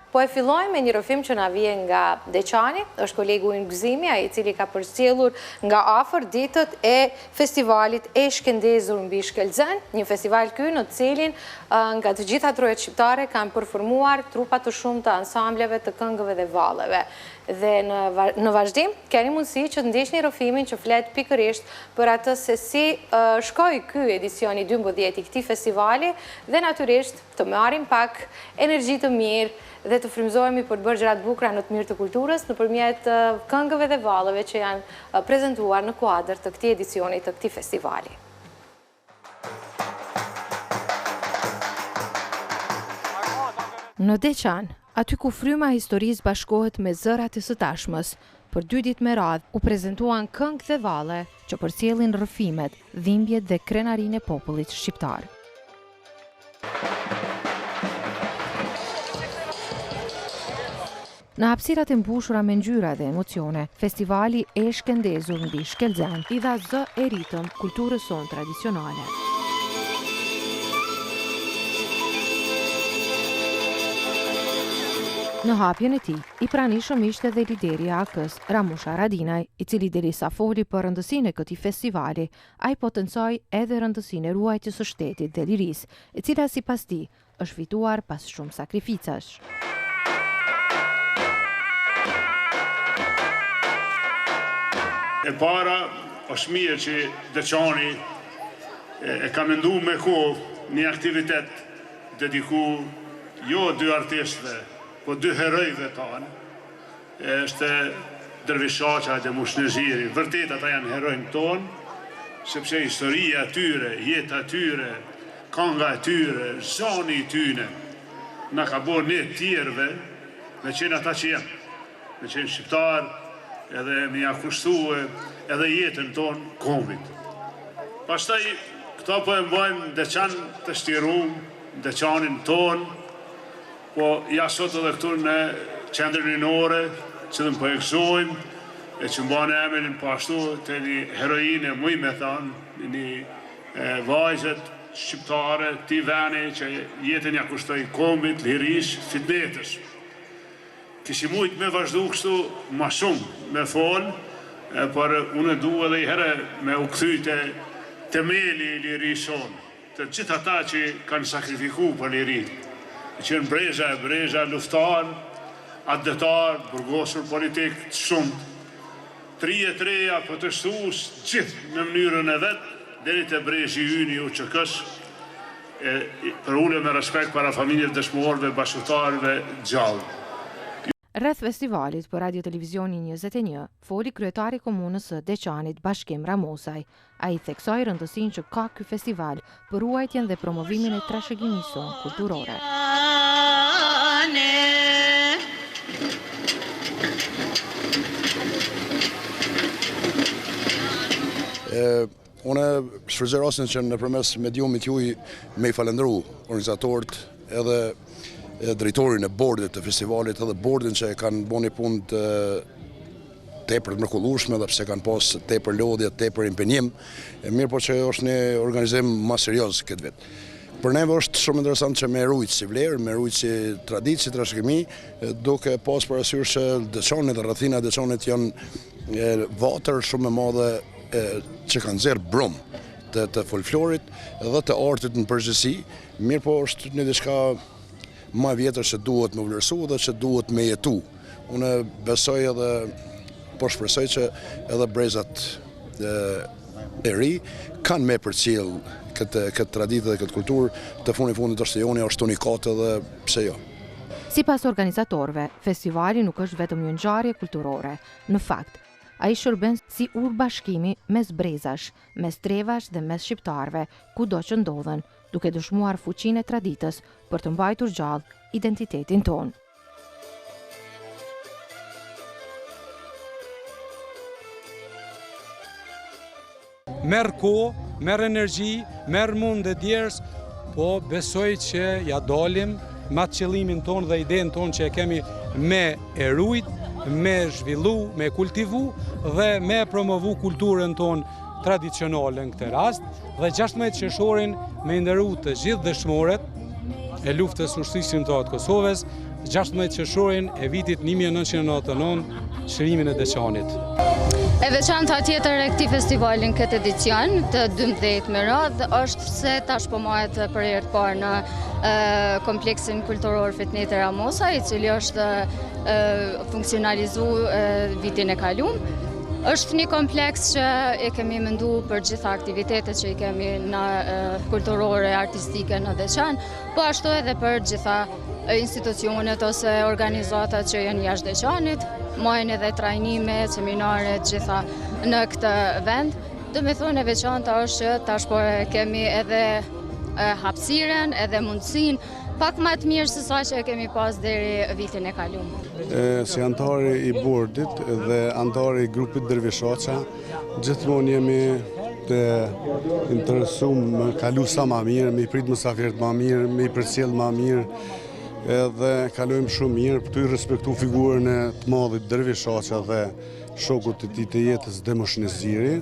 Po e fillojmë me një rrëfim që na vjen nga Deçani, është kolegu i Gëzimi, ai i cili ka përcjellur nga afër ditët e festivalit e shkëndezur mbi Shkelzen, një festival ky në të cilin nga të gjitha trojet shqiptare kanë performuar trupa të shumta ansambleve të këngëve dhe valleve. Dhe në vazhdim keni mundësi që të ndiqni rrëfimin që flet pikërisht për atë se si shkoi ky edicioni 12 i këtij festivali dhe natyrisht të marrim pak energji të mirë dhe të frymëzohemi për të bërë gjëra të bukura në të mirë të kulturës nëpërmjet këngëve dhe valleve që janë prezantuar në kuadër të këtij edicioni të këtij festivali. Në Deçan, aty ku fryma e historisë bashkohet me zërat e së tashmës, për 2 ditë me radhë u prezantuan këngë dhe valle që përcjellin rrëfimet, dhimbjet dhe krenarinë e popullit shqiptar. Në hapësirat e mbushura me ngjyra dhe emocione, festivali e shkëndezur mbi Shkelzen i dha zë e ritëm kulturës sonë tradicionale. Në hapjen e tij, i pranishëm ishte dhe lideri i AK-s, Ramush Haradinaj, i cili derisa foli për rëndësinë e këtij festivali, ai potencoi edhe rëndësinë e ruajtjes së shtetit dhe lirisë, e cila sipas tij është fituar pas shumë sakrificash. E para, është mirë që Deçani e ka mendu me kohë një aktivitet dediku jo 2 artistëve, po 2 herojve tanë, është Dervishaqa dhe Mushneziri. Vërtet ata janë herojnë tonë, sepse historia atyre, jeta atyre, kanga atyre, zani tyne, na ka bërë ne tjerëve, me qenë ata që jenë, me qenë shqiptarë, edhe me ja kushtu edhe jetën tonë kombit. Pastaj, këta po e mbajmë Deçan të shtirum, Deçanin tonë, po ja sot edhe këtu në qendrën rinore, që dhe më po e gëzojmë, e që mbane emrin po ashtu të një heroine muj me thanë, një vajzët shqiptare, ti veni që jetën ja kushtoj kombit, lirish, fitnetës. Kishim mujt me vazhdu kështu ma shumë me folë, por unë du edhe i herë me u këthy të meli i liri sonë, të gjitha ta që kanë sakrifiku për liri, që në breza luftar, adetar, burgosur politik të shumë, 3 për të shtus gjithë në mënyrën e vetë, deri të brezi yni u që kësë, për ule me respekt para familjet dëshmorëve, bashkëtarëve gjallë. Rreth festivalit për Radio Televizionin 21, foli kryetari i komunës së Deçanit Bashkim Ramosaj. Ai theksoi rëndësinë që ka ky festival për ruajtjen dhe promovimin e trashëgimisë sonë kulturore. Unë shfrytëzoj rastin që nëpërmes mediumit juaj me i falendëru organizatorët edhe drejtorin e bordit të festivalit edhe bordin që e kanë bo një punë të tepër të mrekullueshme dhe pse kanë pas tepër lodhje, tepër impenjim, mirë po që është një organizim më serioz këtë vit. Për neve është shumë interesant që me rujtë si vlerë, me rujtë si traditë, si trashëgimi, duke pas parasysh që Deçani dhe rrethina Deçanit janë vatër shumë e madhe që kanë nxjerrë brumë të folklorit dhe të artit në përgjithësi, mirë po është një diçka ma vjetër që duhet me vlerësu dhe që duhet me jetu. Unë besoj edhe, po shpresoj që edhe brezat e ri kanë me përcjell këtë traditë dhe këtë kulturë, të fundit është joni është unikat edhe pse jo. Sipas organizatorëve, festivali nuk është vetëm një ngjarje kulturore. Në fakt, ai shërben si bashkimi mes brezash, mes trevash dhe mes shqiptarëve, kudo që ndodhen, duke dëshmuar fuqinë e traditës për të mbajtur gjallë identitetin tonë. Merr kohë, merr energji, merr mund dhe djers, po besoj që ja dalim me atë qëllimin tonë dhe idenë tonë që e kemi me e rujt, me zhvillu, me kultivu dhe me promovu kulturën tonë tradicionale në këtë rast, dhe 16 qershorin me nderu të gjithë dëshmorët e luftës ushtrisë të Kosovës, 16 qershorin e vitit 1999, çlimin e Deçanit. E veçanta tjetër e këtij festivalin këtë edicion të 12 me radhë është se tash po mahet për herë të parë në kompleksin kulturor Fitnete Ramosa, i cili është funksionalizuar vitin e kaluar. Është një kompleks që e kemi menduar për gjitha aktivitetet që i kemi në kulturore, artistike në Deçan, po ashtu edhe për gjitha institucionet ose organizatat që janë jashtë Deçanit, mojnë edhe trajnime, seminare, gjitha në këtë vend. Do me thonë e veçanta është që tash po kemi edhe hapësiren, edhe mundësinë pak më të mirë se sa që e kemi pas deri vitin e kaluar. Si antari i bordit dhe antari i grupit Dervishaqa, gjithmonë jemi të interesuar me kalu sa më mirë, me i prit mysafirët më mirë, me i përcjell më mirë, edhe kalojmë shumë mirë për të i respektu figurën e të madhit Dervishaqa dhe shokut të tij të jetës Demoshnesiri.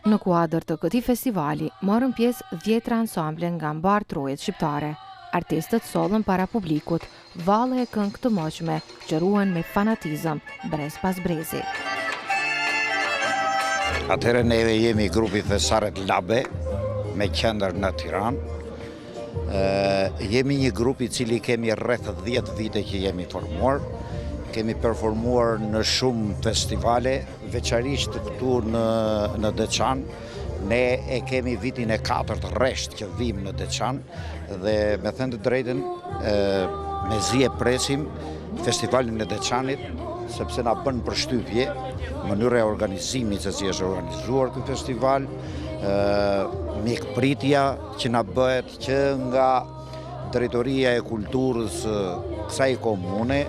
Në kuadër të këtij festivali morën pjesë 10 ansamble nga mbar trojet shqiptare. Artistët sollën para publikut, valle e këngë të moqme që ruhen me fanatizëm brez pas brezi. Atëherë neve jemi grupi Thesaret Labe me qendër në Tiranë. Jemi një grup i cili kemi rreth 10 vite që jemi formuar. Kemi performuar në shumë festivale, veçarisht këtu në Deçan. Ne e kemi vitin e 4 rresht që vim në Deçan dhe me thënë të drejtën me zi e presim festivalin e Deçanit sepse na bën përshtypje mënyra e organizimit se si është organizuar ky festival, mikpritja që na bëhet që nga drejtoria e kulturës kësaj komune,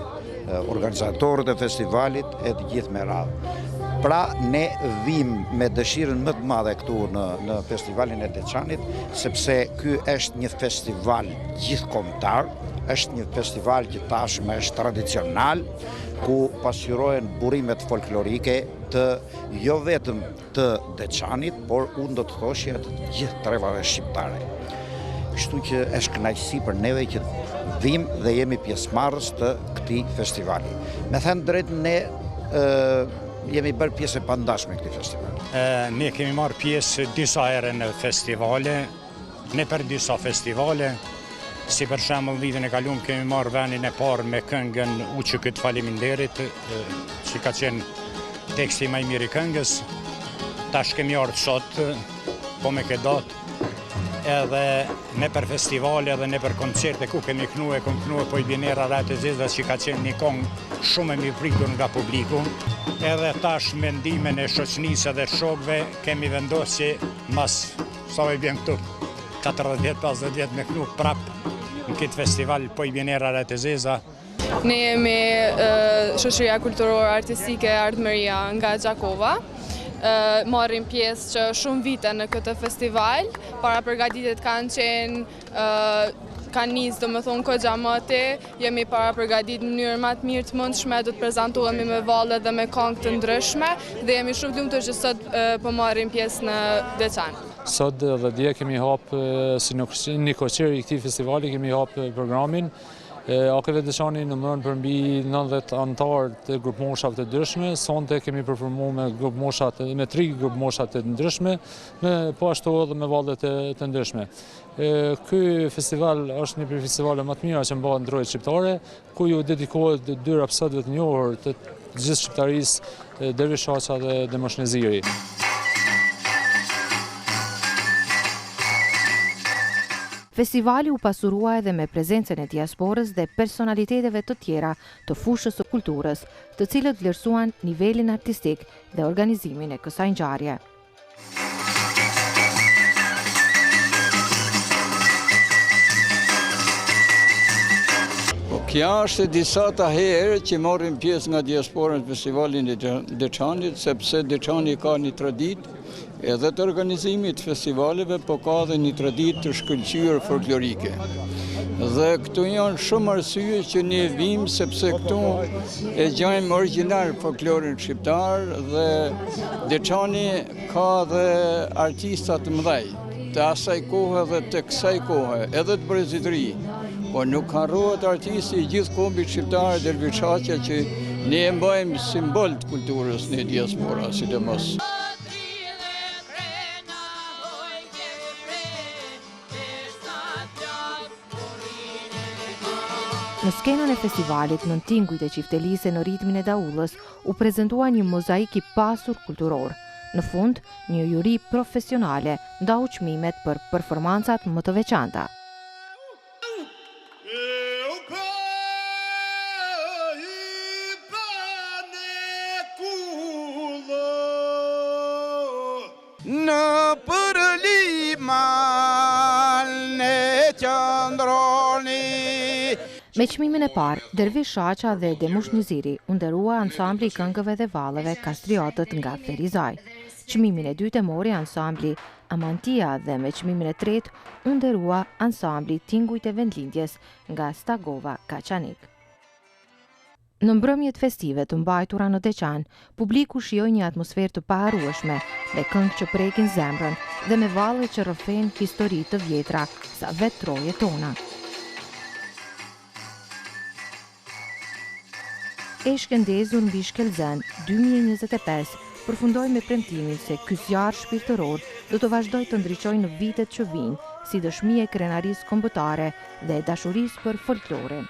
organizatorët e festivalit e të gjithë me radhë. Pra ne vim me dëshirën më të madhe këtu në festivalin e Deçanit, sepse ky është një festival gjithkombëtar, është një festival që tashmë është tradicional, ku pasqyrohen burimet folklorike të jo vetëm të Deçanit, por unë do të thoshja të gjithë trevave shqiptare. Kështu që është kënaqësi për neve që vim dhe jemi pjesëmarrës të këtij festivali. Me thënë drejtë ne jemi bërë pjesë e pandashme këtij festivali. Ne kemi marrë pjesë disa herë në festivale, ne për disa festivale, si për shembull vitin e kaluar kemi marrë vendin e parë me këngën Uçi këtë faleminderit, që ka qenë teksti më i mirë i këngës. Tash kemi ardhur sot, po me këtë datë, edhe ne për festivale dhe ne për koncerte ku kemi kënue po i bjenera rajtë zezda që ka qenë një kongë shumë e mirëpritur nga publiku. Edhe tash me ndimin e shoqënisë dhe shokëve kemi vendosur që mas sa i bjen këtu 40-50 vjet me kënu prap në këtë festival po i bjenera rajtë zezda. Ne jemi shoqëria kulturore artistike Ardhmëria nga Gjakova. Marrim pjesë që shumë vite në këtë festival, para përgatitjet kanë qenë kanë nisë do më thonë kogja mëti, jemi para përgatit në mënyrë më të mirë të mundshme, do të prezentohemi me valle dhe me këngë të ndryshme dhe jemi shumë lumtur që sot po marrim pjesë në Deçan. Sot dhe dje kemi hapë si një koqër i këtij festivali, kemi hapë programin. AKV Deçani numëron për mbi 90 anëtarë të grupë moshat të ndryshme, sonte kemi performuar me 3 grupë moshat të ndryshme, po ashtu edhe me valle të ndryshme. Ky festival është një prej festivaleve më të mira që mbahet në trojet shqiptare, ku ju dedikohet 2 rapsodëve të njohur të gjithë shqiptarisë, Dervishaqa dhe Demoshnesiri. Festivali u pasurua edhe me prezencën e diasporës dhe personaliteteve të tjera të fushës së kulturës, të cilët vlerësuan nivelin artistik dhe organizimin e kësaj ngjarje. Kja është disa të herë që marrim pjesë nga diaspora në festivalin e Deçanit, sepse Deçani ka një traditë edhe të organizimit festivaleve, po ka dhe një traditë të shkëlqyer folklorike. Dhe këtu janë shumë arsye që ne vim, sepse këtu e gjajmë origjinal folklorin shqiptar dhe Deçani ka dhe artista të mëdhej. të asaj kohë dhe të kësaj kohë, edhe të Brezit ri, por nuk harrohet artisti i gjithë kombit shqiptar Dervish Hoxha që ne e mbajmë simbol të kulturës në diaspora, sidomos. Në skenën e festivalit Nën tingujt e Qiftelisë në ritmin e daullës u prezantua një mozaik i pasur kulturor. Në fund, një juri profesionale ndau çmimet për performancat më të veçanta. Në përliman e qëndroni. Me çmimin e parë, Dervish Hoxha dhe Demush Niziri u nderua ansambli i këngëve dhe vallëve Kastriotët nga Ferizaj. Çmimin e dytë e mori ansambli Amantia dhe me çmimin e tretë u nderua ansambli Tingujt e Vendlindjes nga Stagova Kaçanik. Në mbrëmjet festive të mbajtura në Deçan, publiku shijoi një atmosferë të paharrueshme, me këngë që prekin zemrën dhe me valle që rrëfen histori të vjetra sa vetë trojet tona. E shkëndezur mbi Shkelzen 2025 përfundoi me premtimin se ky zjarr shpirtëror do të vazhdojë të ndriçojë në vitet që vijnë si dëshmi e krenarisë kombëtare dhe dashurisë për folkloren.